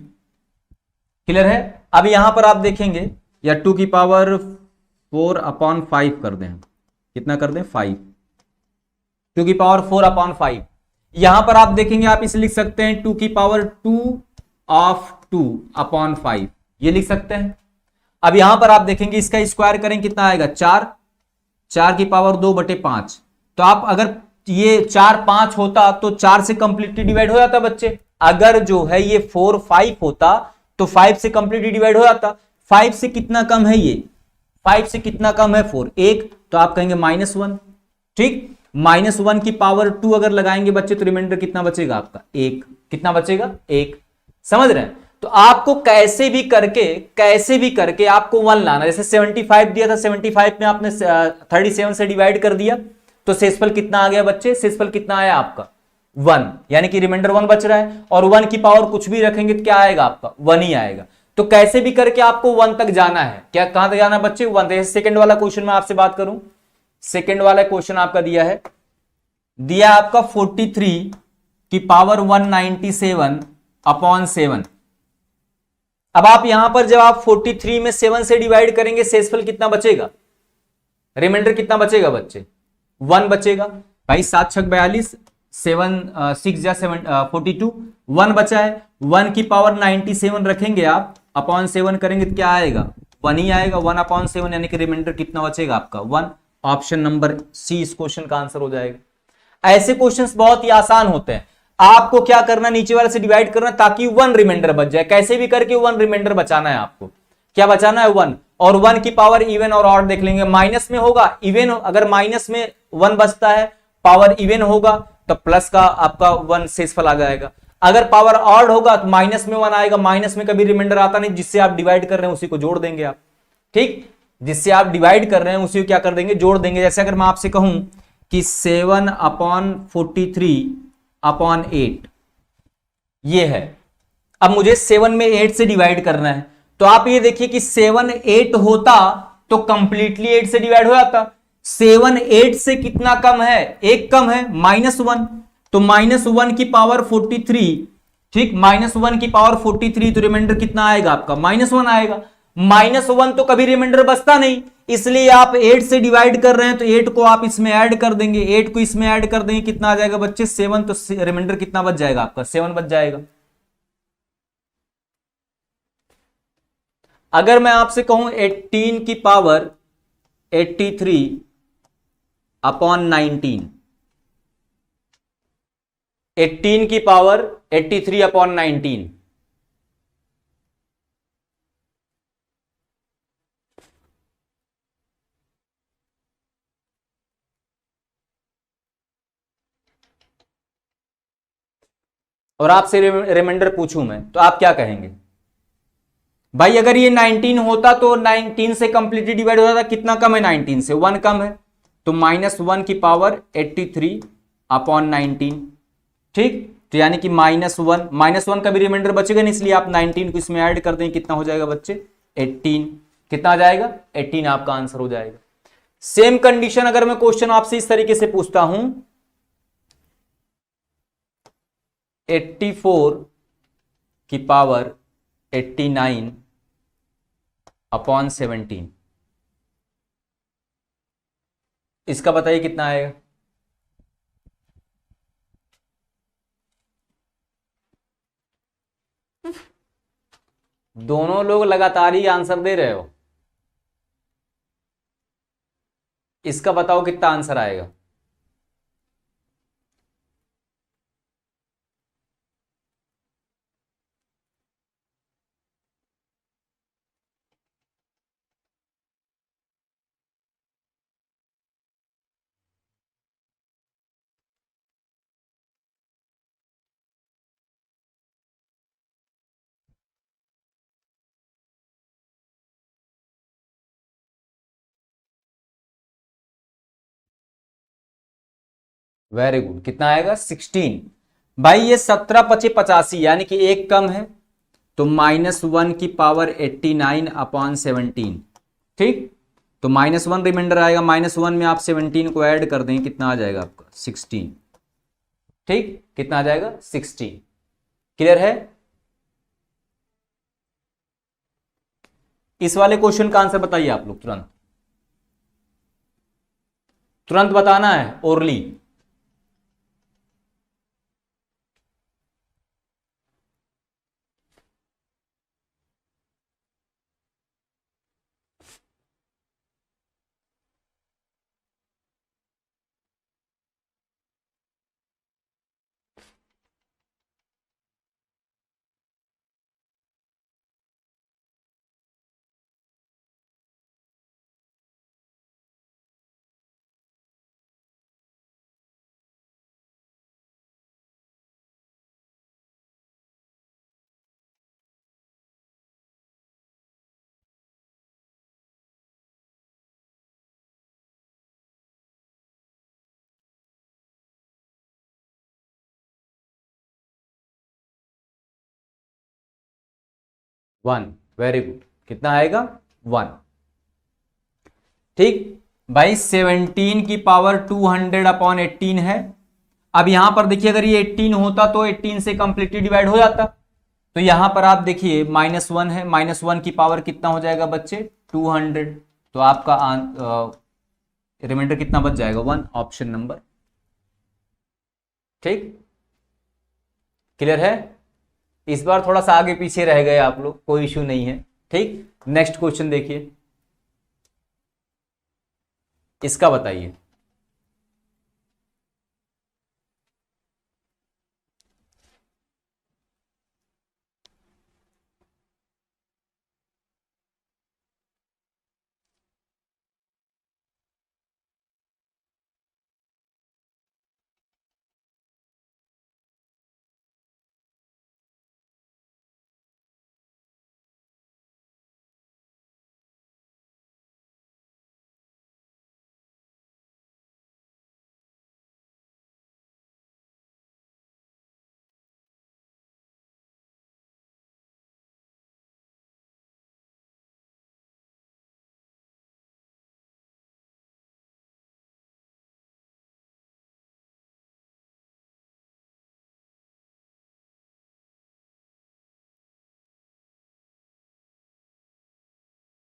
क्लियर है? अब यहां पर आप देखेंगे, या 2 की पावर 4 अपॉन 5 कर दें, कितना कर दें? 5, 2 की पावर 4 अपॉन 5। यहां पर आप देखेंगे, आप इसे लिख सकते हैं 2 की पावर 2 ऑफ 2 अपॉन 5, ये लिख सकते हैं। अब यहां पर आप देखेंगे इसका स्क्वायर करें, कितना आएगा? 4, 4 की पावर 2/5। तो आप अगर ये 4 5 होता तो 4 से कंप्लीटली डिवाइड हो जाता बच्चे। अगर जो है ये 4 5 होता तो 5 से कंप्लीटली डिवाइड हो जाता। 5 से कितना कम है ये? 5 से कितना कम है? 4, 1, तो आप कहेंगे -1। ठीक, -1 की पावर 2 अगर लगाएंगे बच्चे तो रिमाइंडर कितना बचेगा आपका? 1। कितना बचेगा? 1। समझ रहे हैं? तो आपको कैसे भी करके आपको 1 लाना। जैसे 75 दिया था, 75 में आपने 37 से डिवाइड कर दिया, तो शेषफल कितना आ गया बच्चे? शेषफल कितना आया आपका? 1, यानी कि रिमाइंडर 1 बच रहा है, और 1 की पावर कुछ भी रखेंगे तो क्या आएगा आपका? 1 ही आएगा। तो कैसे भी करके आपको 1 तक जाना है। क्या, कहां तक जाना है बच्चे? 1 तक। सेकंड वाला क्वेश्चन में आपसे बात करूं, सेकंड वाला क्वेश्चन आपका दिया आपका 43 की पावर 197 अपॉन 7। अब आप यहां पर जब आप 43 में 7 से डिवाइड करेंगे, शेषफल कितना बचेगा? रिमाइंडर कितना बचेगा बच्चे? 1 बचेगा। भाई 7 6 42, 7 6 जा 42, 1 बचा है। 1 की पावर 97 रखेंगे आप, अपॉन 7 करेंगे तो क्या आएगा? 1 ही आएगा। 1 अपॉन 7, यानी कि रिमाइंडर कितना बचेगा आपका? 1। ऑप्शन नंबर सी इस क्वेश्चन का आंसर हो जाएगा। ऐसे क्वेश्चंस बहुत ही आसान होते हैं। आपको क्या करना, नीचे वाले से डिवाइड करना ताकि 1 रिमाइंडर बच जाए। कैसे भी करके 1 रिमाइंडर बचाना है आपको। क्या बचाना है? 1। और 1 की पावर इवन और ऑड देख लेंगे। माइनस में होगा इवन, अगर माइनस में 1 बचता है, पावर इवन होगा तो प्लस का आपका 1 शेषफल आ जाएगा। अगर पावर ऑड होगा तो माइनस में 1 आएगा। माइनस में कभी रिमाइंडर आता नहीं, जिससे आप डिवाइड कर रहे हैं उसी को जोड़ देंगे आप। ठीक, जिससे आप डिवाइड कर रहे हैं उसी को क्या कर देंगे? जोड़ देंगे। जैसे अगर मैं आपसे कहूं कि 7 अपॉन 43 अपॉन 8, ये है। अब मुझे 7 में 8 से डिवाइड करना है, तो आप ये देखिए कि 7 8 होता तो कंप्लीटली 8 से डिवाइड हो जाता। 7 8 से कितना कम है? 1 कम है, -1। तो -1 की पावर 43, ठीक, -1 की पावर 43, तो रिमाइंडर कितना आएगा आपका? -1 आएगा। -1 तो कभी रिमाइंडर बचता नहीं, इसलिए आप 8 से डिवाइड कर रहे हैं तो 8 को आप इसमें ऐड कर देंगे। 8 को इसमें ऐड कर देंगे, कितना आ जाएगा बच्चे? 7। तो रिमाइंडर कितना बच जाएगा आपका? 7 बच जाएगा। अगर मैं आपसे कहूं 18 की पावर 83 अपॉन 19, 18 की पावर 83 अपॉन 19, और आपसे रिमाइंडर पूछूं मैं, तो आप क्या कहेंगे? भाई अगर ये 19 होता तो 19 से कंप्लीटली डिवाइड हो जाता। कितना कम है 19 से? 1 कम है, तो -1 की पावर 83 अपॉन 19, ठीक। तो यानी कि -1 का भी रिमाइंडर बचेगा नहीं, इसलिए आप 19 को इसमें ऐड कर दें, कितना हो जाएगा बच्चे? 18। कितना आ जाएगा? 18 आपका आंसर हो जाएगा। सेम कंडीशन अगर मैं क्वेश्चन आपसे इस तरीके से पूछता हूं, 84 की पावर 89 अपॉन 17, इसका बताइए कितना आएगा? दोनों लोग लगातार ही आंसर दे रहे हो, इसका बताओ कितना आंसर आएगा? वेरी गुड, कितना आएगा 16। भाई ये 17 पचे 85 यानी कि एक कम है, तो -1 की पावर 89 अपॉन 17। ठीक, तो -1 रिमाइंडर आएगा, -1 में आप 17 को ऐड कर दें, कितना आ जाएगा आपका 16। ठीक, कितना आ जाएगा 16। क्लियर है? इस वाले क्वेश्चन का आंसर बताइए आप लोग, तुरंत तुरंत बताना है ओरली। वन, वेरी गुड, कितना आएगा 1। ठीक भाई, 17 की पावर 200 अपॉन 18 है। अब यहां पर देखिए, अगर ये 18 होता तो 18 से कंप्लीटली डिवाइड हो जाता। तो यहां पर आप देखिए -1 है, -1 की पावर कितना हो जाएगा बच्चे 200, तो आपका रिमाइंडर कितना बच जाएगा 1, ऑप्शन नंबर। ठीक, क्लियर है? इस बार थोड़ा सा आगे पीछे रह गए आप लोग, कोई इश्यू नहीं है। ठीक, नेक्स्ट क्वेश्चन देखिए, इसका बताइए।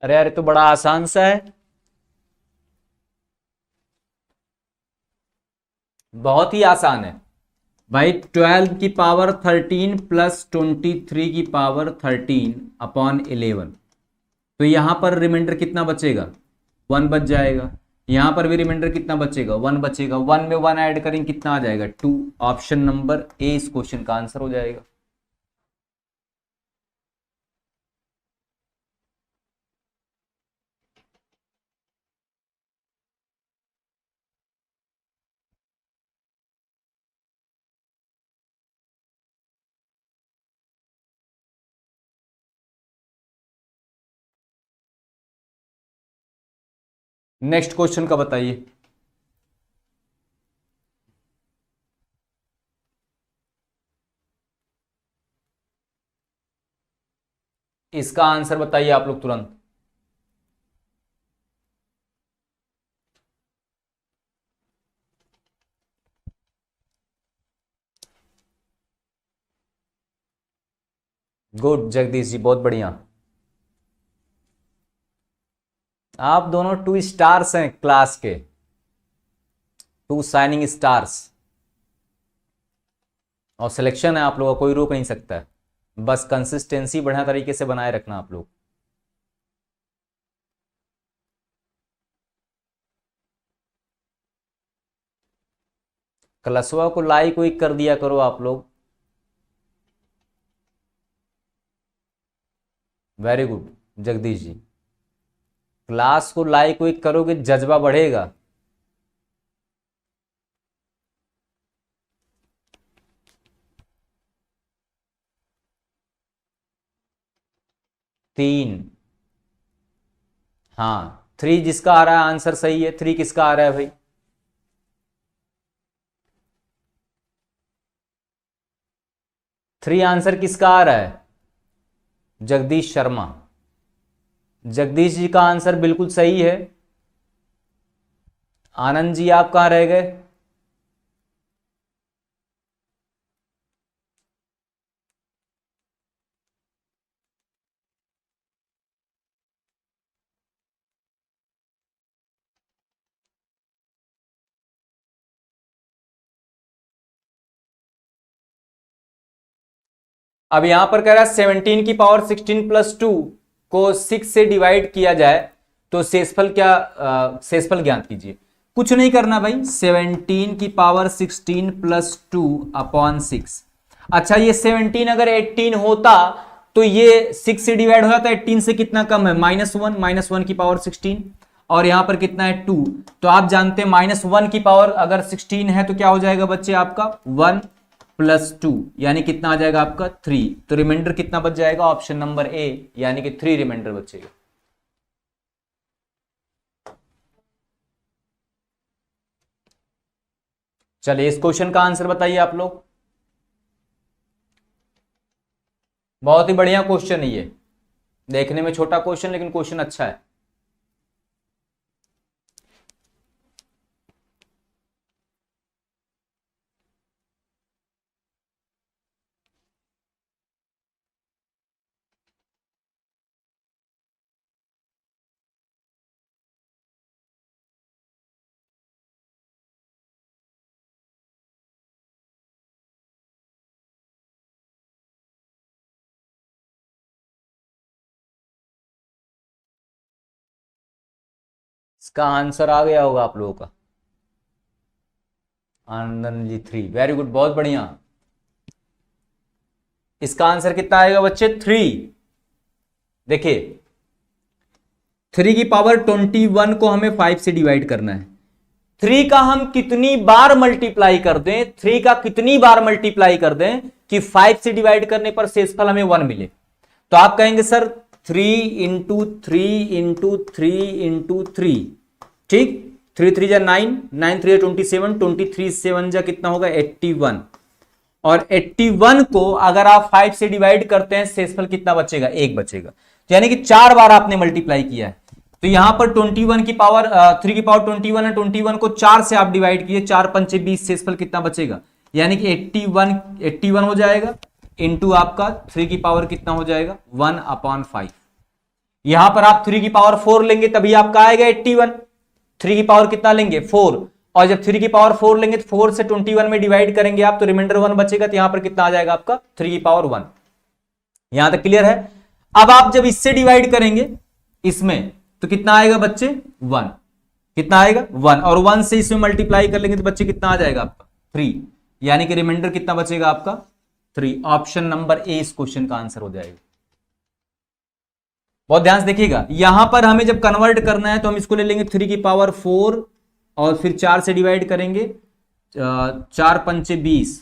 अरे यार, ये तो बड़ा आसान सा है, बहुत ही आसान है भाई। 12 की पावर 13 प्लस 23 की पावर 13 अपॉन 11, तो यहां पर रिमाइंडर कितना बचेगा 1 बच जाएगा। यहां पर भी रिमाइंडर कितना बचेगा 1 बचेगा। 1 में 1 ऐड करेंगे, कितना आ जाएगा 2, ऑप्शन नंबर ए इस क्वेश्चन का आंसर हो जाएगा। नेक्स्ट क्वेश्चन का बताइए। इसका आंसर बताइए आप लोग तुरंत। गुड जगदीश जी, बहुत बढ़िया। आप दोनों 2 स्टार्स हैं क्लास के, 2 शाइनिंग स्टार्स। और सिलेक्शन है आप लोगों का, कोई रोक नहीं सकता है। बस कंसिस्टेंसी बढ़िया तरीके से बनाए रखना आप लोग। क्लासवा को लाइक वाइक कर दिया करो आप लोग। Very good Jagdish ji, class को लाइक वाइक करोगे, जज्बा बढ़ेगा। तीन, हाँ 3 जिसका आ रहा है आंसर सही है। 3 किसका आ रहा है भाई? 3 आंसर किसका आ रहा है? जगदीश शर्मा। जगदीश जी का आंसर बिल्कुल सही है। आनंद जी आप कहां रह गए? अब यहां पर कह रहा है 17 की पावर 16 प्लस 2 को 6 से डिवाइड किया जाए तो शेषफल क्या, शेषफल ज्ञात कीजिए। कुछ नहीं करना भाई, 17 की पावर 16 प्लस 2 अपॉन 6। अच्छा ये 17 अगर 18 होता तो ये 6 से डिवाइड हो जाता, 18 से कितना कम है? -1, -1 की पावर 16, और यहां पर कितना है 2। तो आप जानते हैं -1 की पावर अगर 16 है तो क्या हो जाएगा बच्चे आपका 1 प्लस 2, यानी कितना आ जाएगा आपका 3। तो रिमाइंडर कितना बच जाएगा? ऑप्शन नंबर ए, यानी कि 3 रिमाइंडर बचेगा। चलिए इस क्वेश्चन का आंसर बताइए आप लोग। बहुत ही बढ़िया क्वेश्चन है ये, देखने में छोटा क्वेश्चन लेकिन क्वेश्चन अच्छा है। इसका आंसर आ गया होगा आप लोगों का। आनंद जी 3, वेरी गुड, बहुत बढ़िया। इसका आंसर कितना आएगा बच्चे? 3। देखिए 3 की पावर 21 को हमें 5 से डिवाइड करना है। 3 का हम कितनी बार मल्टीप्लाई कर दें, 3 का कितनी बार मल्टीप्लाई कर दें कि 5 से डिवाइड करने पर शेषफल हमें 1 मिले। तो आप कहेंगे सर 3 इंटू 3 इंटू 3 इंटू 3, ठीक। 3 3 जा 9, 9 3 27, 23 7 जा कितना होगा 81, और 81 को अगर आप 5 से डिवाइड करते हैं शेषफल कितना बचेगा? 1 बचेगा। तो यानी कि 4 बार आपने मल्टीप्लाई किया है। तो यहां पर 21 की पावर 3 की पावर 21 है, 21 को 4 से आप डिवाइड किए, 4 पंचे 20, शेषफल कितना बचेगा? यानी कि 81 हो जाएगा, इंटू आपका 3 की पावर कितना हो जाएगा 1/5। यहां पर आप 3 की पावर 4 लेंगे तभी आपका आएगा 81। 3 की पावर कितना लेंगे 4, और जब 3 की पावर 4 लेंगे तो 4 से 21 में डिवाइड करेंगे आप तो रिमाइंडर 1 बचेगा। तो यहां पर कितना आ जाएगा आपका 3 की पावर 1। यहां तक क्लियर है? अब आप जब इससे डिवाइड करेंगे इसमें तो कितना आएगा बच्चे 1, कितना आएगा 1, और 1 से इसमें मल्टीप्लाई कर लेंगे तो बच्चे कितना आ जाएगा आपका 3, यानी कि रिमाइंडर कितना बचेगा आपका 3। ऑप्शन नंबर ए इस क्वेश्चन का आंसर हो जाएगा। बहुत ध्यान से देखिएगा, यहां पर हमें जब कन्वर्ट करना है तो हम इसको ले लेंगे 3 की पावर 4 और फिर 4 से डिवाइड करेंगे, 4 पंचे 20,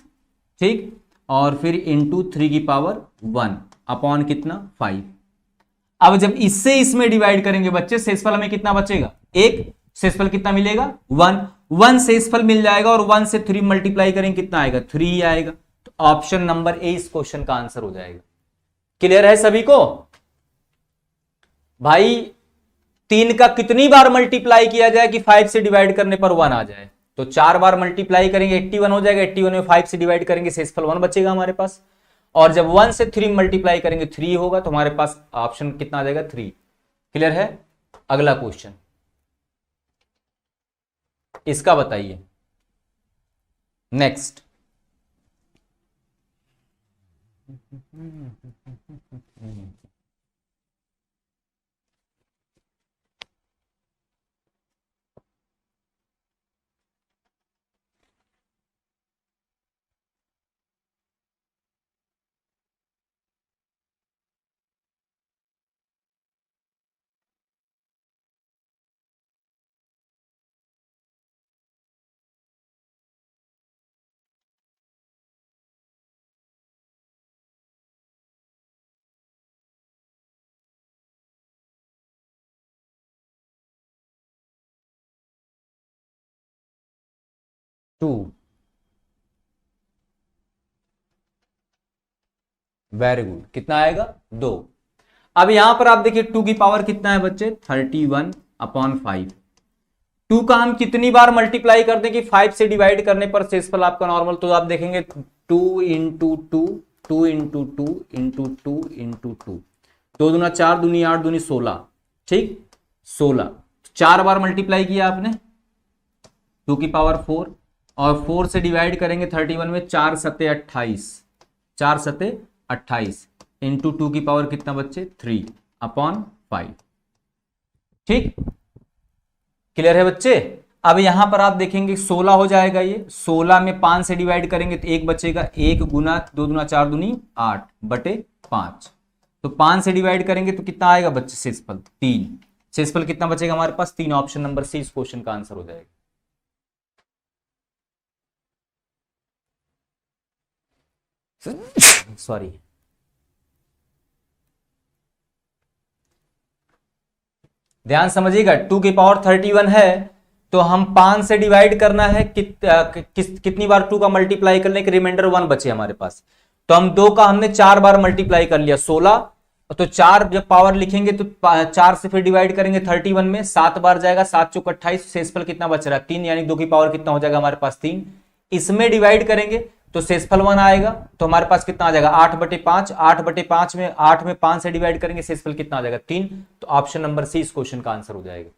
ठीक, और फिर इंटू 3 की पावर 1 अपॉन कितना 5। अब जब इससे इसमें डिवाइड करेंगे बच्चे शेषफल हमें कितना बचेगा 1, शेषफल कितना मिलेगा 1, 1 शेषफल मिल जाएगा, और 1 से 3 मल्टीप्लाई करेंगे कितना आएगा 3 आएगा। तो ऑप्शन नंबर ए इस क्वेश्चन का आंसर हो जाएगा। क्लियर है सभी को? भाई 3 का कितनी बार मल्टीप्लाई किया जाए कि 5 से डिवाइड करने पर 1 आ जाए? तो 4 बार मल्टीप्लाई करेंगे 81 हो जाएगा, 81 में 5 से डिवाइड करेंगे शेषफल 1 बचेगा हमारे पास, और जब 1 से 3 मल्टीप्लाई करेंगे 3 होगा, तो हमारे पास ऑप्शन कितना आ जाएगा 3। क्लियर है? अगला क्वेश्चन इसका बताइए, नेक्स्ट। टू वेरी गुड, कितना आएगा 2। अब यहां पर आप देखिए 2 की पावर कितना है बच्चे 31/5। 2 का हम कितनी बार मल्टीप्लाई कर दें कि 5 से डिवाइड करने पर शेषफल आपका नॉर्मल, तो आप देखेंगे 2 into two, 2 into two into two into two, 2 दूना 4, दूनी 8, दूनी 16, ठीक 16, 4 बार मल्टीप्लाई किया आपने 2 की पावर 4, और 4 से डिवाइड करेंगे 31 में, 4 सते 28, 4 सते 28 इंटू 2 की पावर कितना बच्चे 3/5। ठीक, क्लियर है बच्चे। अब यहां पर आप देखेंगे 16 हो जाएगा, ये 16 में 5 से डिवाइड करेंगे तो 1 बचेगा, 1 गुना 2 दूना 4 दूनी 8/5, तो 5 से डिवाइड करेंगे तो कितना आएगा बच्चे शेषफल 3। शेषफल कितना बचेगा हमारे पास 3, ऑप्शन नंबर सी इस क्वेश्चन का आंसर हो जाएगा। सॉरी, ध्यान समझिएगा, 2 की पावर 31 है तो हम 5 से डिवाइड करना है कितनी बार 2 का मल्टीप्लाई करने के रिमाइंडर 1 बचे हमारे पास, तो हम 2 का हमने 4 बार मल्टीप्लाई कर लिया 16, तो 4 जब पावर लिखेंगे तो 4 से फिर डिवाइड करेंगे 31 में, 7 बार जाएगा, 7 चौक 28, शेषफल कितना बच रहा है 3, यानी 2 की पावर कितना हो जाएगा हमारे पास 3। इसमें डिवाइड करेंगे तो शेषफल 1 आएगा, तो हमारे पास कितना आ जाएगा 8/5, 8/5 में 8 में 5 से डिवाइड करेंगे शेषफल कितना आ जाएगा 3, तो ऑप्शन नंबर सी इस क्वेश्चन का आंसर हो जाएगा।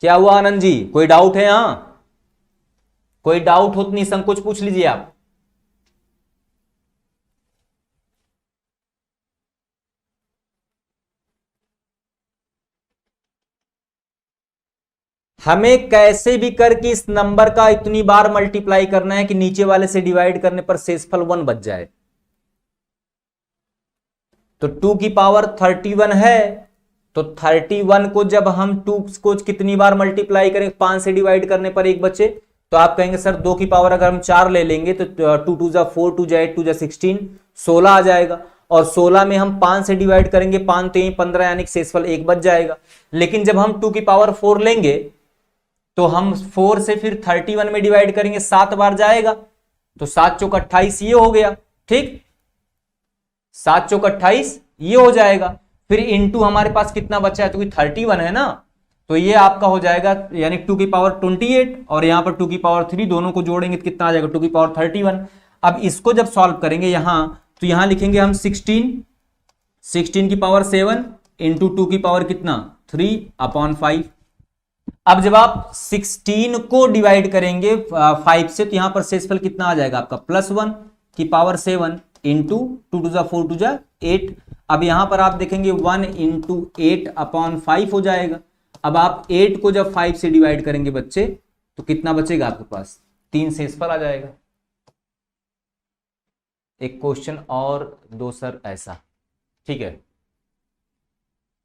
क्या हुआ आनंद जी, कोई डाउट है यहां? कोई डाउट हो तो निसंकोच पूछ लीजिए आप। हमें कैसे भी करके इस नंबर का इतनी बार मल्टीप्लाई करना है कि नीचे वाले से डिवाइड करने पर शेषफल 1 बच जाए। तो 2 की पावर 31 है, तो 31 को जब हम 2 को कितनी बार मल्टीप्लाई करें 5 से डिवाइड करने पर 1 बचे, तो आप कहेंगे सर 2 की पावर अगर हम 4 ले लेंगे तो 2 2 जा 4, 2 जा 8, 2 जा 16, 16 आ जाएगा, और 16 में हम 5 से डिवाइड करेंगे 5 3 15, यानी शेषफल 1 बच जाएगा। लेकिन जब हम 2 की पावर 4 लेंगे तो हम 4 से फिर 31 में डिवाइड करेंगे, 7 बार जाएगा, तो 7 चौक 28 ये हो गया, ठीक 7 चौक 28 ये हो जाएगा, फिर इंटू हमारे पास कितना बचा है, तो 31 है ना, तो ये आपका हो जाएगा यानी 2 की पावर 28, और यहां पर 2 की पावर 3, दोनों को जोड़ेंगे तो कितना आ जाएगा 2 की पावर 31। अब इसको जब सॉल्व करेंगे यहां, तो यहां लिखेंगे हम 16 की पावर 7 इंटू 2 की पावर कितना 3/5। अब जब आप 16 को डिवाइड करेंगे 5 से, तो यहां पर शेषफल कितना आ जाएगा आपका +1 की पावर 7 इंटू 2 2 जा 4, 2 जा 8। अब यहां पर आप देखेंगे 1 इंटू 8/5 हो जाएगा। अब आप 8 को जब 5 से डिवाइड करेंगे बच्चे, तो कितना बचेगा आपके पास 3 शेषफल आ जाएगा। एक क्वेश्चन और दो सर ऐसा, ठीक है,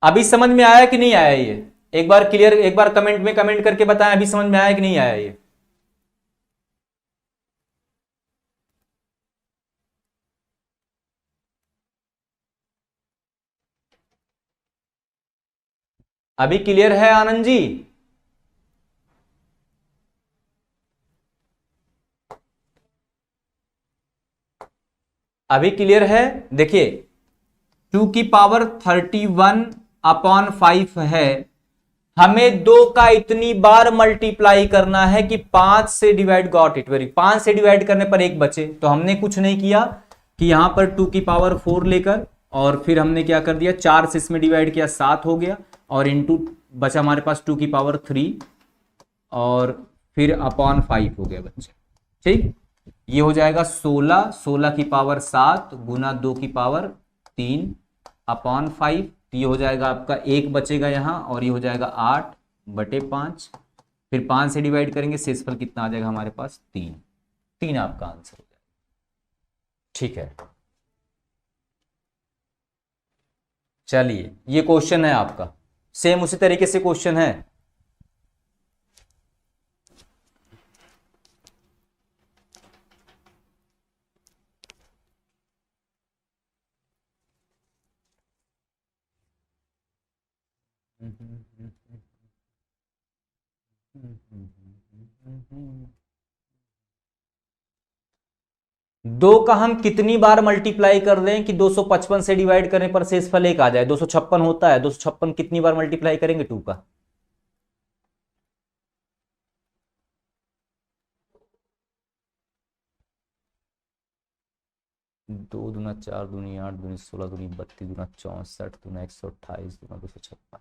अभी समझ में आया कि नहीं आया ये? एक बार क्लियर, एक बार कमेंट में कमेंट करके बताएं अभी समझ में आया कि नहीं आया ये। अभी क्लियर है आनंद जी? अभी क्लियर है? देखिए 2 की पावर 31/5 है, हमें 2 का इतनी बार मल्टीप्लाई करना है कि 5 से डिवाइड, गॉट इट, वेरी 5 से डिवाइड करने पर 1 बचे, तो हमने कुछ नहीं किया कि यहां पर 2 की पावर 4 लेकर, और फिर हमने क्या कर दिया 4 से इसमें डिवाइड किया 7 हो गया, और इंटू बचा हमारे पास 2 की पावर 3, और फिर अपॉन 5 हो गया बच्चे, ठीक, ये हो जाएगा 16, 16 की पावर 7 गुना 2 की पावर 3/5, ये हो जाएगा आपका 1 बचेगा यहां, और ये हो जाएगा 8/5, फिर 5 से डिवाइड करेंगे शेषफल कितना आ जाएगा हमारे पास 3, 3 आपका आंसर हो जाएगा, ठीक है। चलिए ये क्वेश्चन है आपका, सेम उसी तरीके से क्वेश्चन है। दो का हम कितनी बार मल्टीप्लाई कर दें कि 255 से डिवाइड करने पर शेषफल एक आ जाए? 256 होता है, 256 कितनी बार मल्टीप्लाई करेंगे टू का? दो दूना चार दूनी आठ दूनी 16 दूनी 32 दूना 64 दूना 128 दूना 256।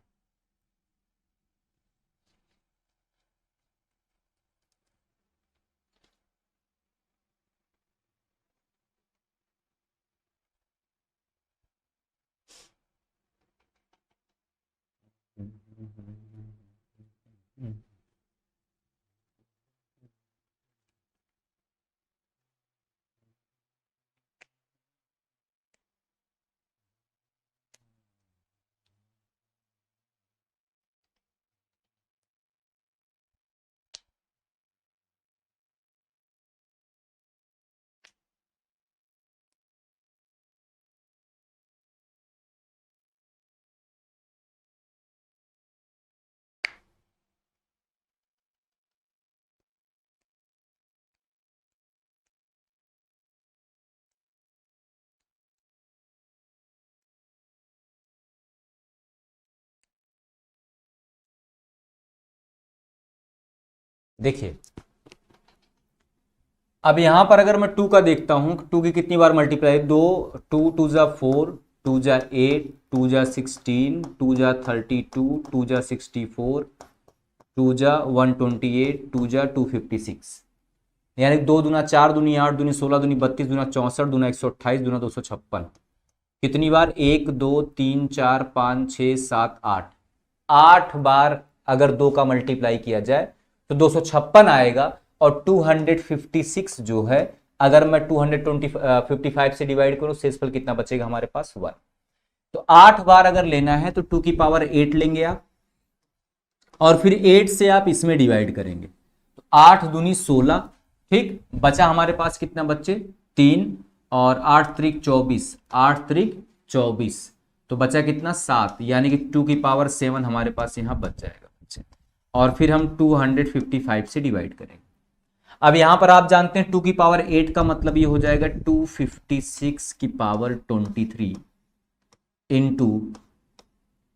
देखिए अब यहां पर अगर मैं टू का देखता हूं, टू की कितनी बार मल्टीप्लाई, दो, टू टू जा 4, टू जा 8, टू जा 16, टू जा 32, टू जा 64, टू जा 128, टू जा 256, यानी दो दूना चार दूनी आठ दूनी 16 दूनी 32 दूना 64 दूना 128 दूना 256। कितनी बार? 1 2 3 4 5 6 7 8, 8 बार अगर दो का मल्टीप्लाई किया जाए तो 256 आएगा। और 256 जो है अगर मैं 255 से डिवाइड करूं, शेषफल कितना बचेगा हमारे पास? 1। तो 8 बार अगर लेना है तो 2 की पावर 8 लेंगे आप, और फिर 8 से आप इसमें डिवाइड करेंगे तो 8 दूनी 16। ठीक, बचा हमारे पास कितना बच्चे? 3, और 8 त्रिक 24, 8 त्रिक 24, तो बचा कितना? 7, यानी कि 2 की पावर 7 हमारे पास यहां बच जाएगा बच्चे। और फिर हम 255 से डिवाइड करेंगे। अब यहां पर आप जानते हैं 2 की पावर 8 का मतलब ये हो जाएगा 256 की पावर 23 इंटू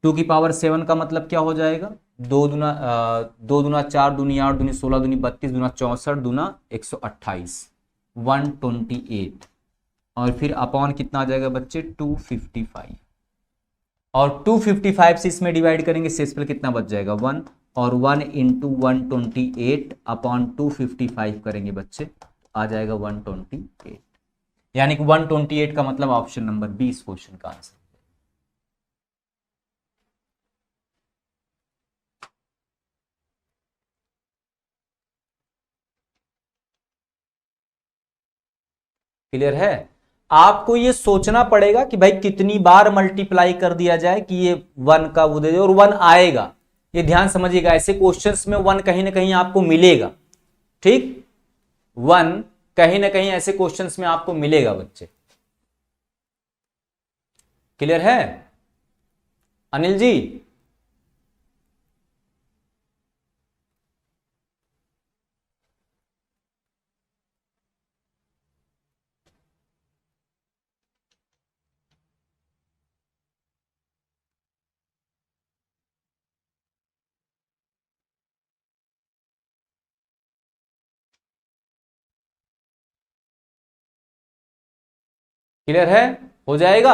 2 की पावर 7 का मतलब क्या हो जाएगा? दो दूना चार दूनी आठ दूनी 16 दूनी 32 दूना 64 दूना 128, 128, और फिर अपॉन कितना आ जाएगा बच्चे? 255, और 255 से इसमें डिवाइड करेंगे, शेषफल कितना बच जाएगा? 1, और 1 इंटू 128 अपॉन 255 करेंगे बच्चे, आ जाएगा 128, यानी कि 128 का मतलब ऑप्शन नंबर 20 क्वेश्चन का आंसर। क्लियर है? आपको ये सोचना पड़ेगा कि भाई कितनी बार मल्टीप्लाई कर दिया जाए कि ये 1 का वो दे दे और 1 आएगा। ये ध्यान समझिएगा, ऐसे क्वेश्चंस में 1 कहीं ना कहीं आपको मिलेगा। ठीक, 1 कहीं ना कहीं ऐसे क्वेश्चंस में आपको मिलेगा बच्चे। क्लियर है अनिल जी? क्लियर है? हो जाएगा।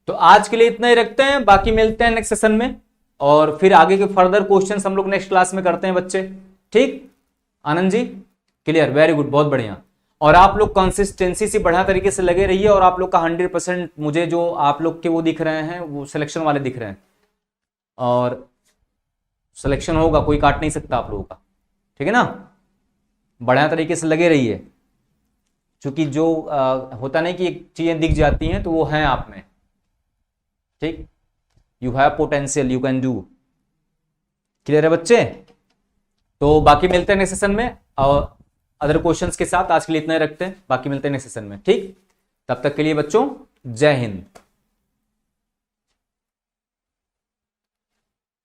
तो आज के लिए इतना ही रखते हैं, बाकी मिलते हैं नेक्स्ट सेशन में, और फिर आगे के फर्दर क्वेश्चंस हम लोग नेक्स्ट क्लास में करते हैं बच्चे। ठीक, Anand ji? Clear, very good, बहुत बढ़िया। और आप लोग कंसिस्टेंसी से बढ़िया तरीके से लगे रहिए, और आप लोग का 100% मुझे जो आप लोग के वो दिख रहे हैं वो सिलेक्शन वाले दिख रहे हैं, और सिलेक्शन होगा, कोई काट नहीं सकता आप लोगों का। ठीक है ना? बढ़िया तरीके से लगे रहिए, क्योंकि जो होता नहीं कि चीजें दिख जाती हैं तो वो हैं आप में। ठीक, you have potential, you can do. Clear है बच्चे? तो बाकी मिलते हैं नेक्स्ट सेशन में, और अदर क्वेश्चंस के साथ आज के लिए इतना ही रखते हैं, बाकी मिलते हैं नेक्स्ट सेशन में। ठीक, तब तक के लिए बच्चों जय हिंद।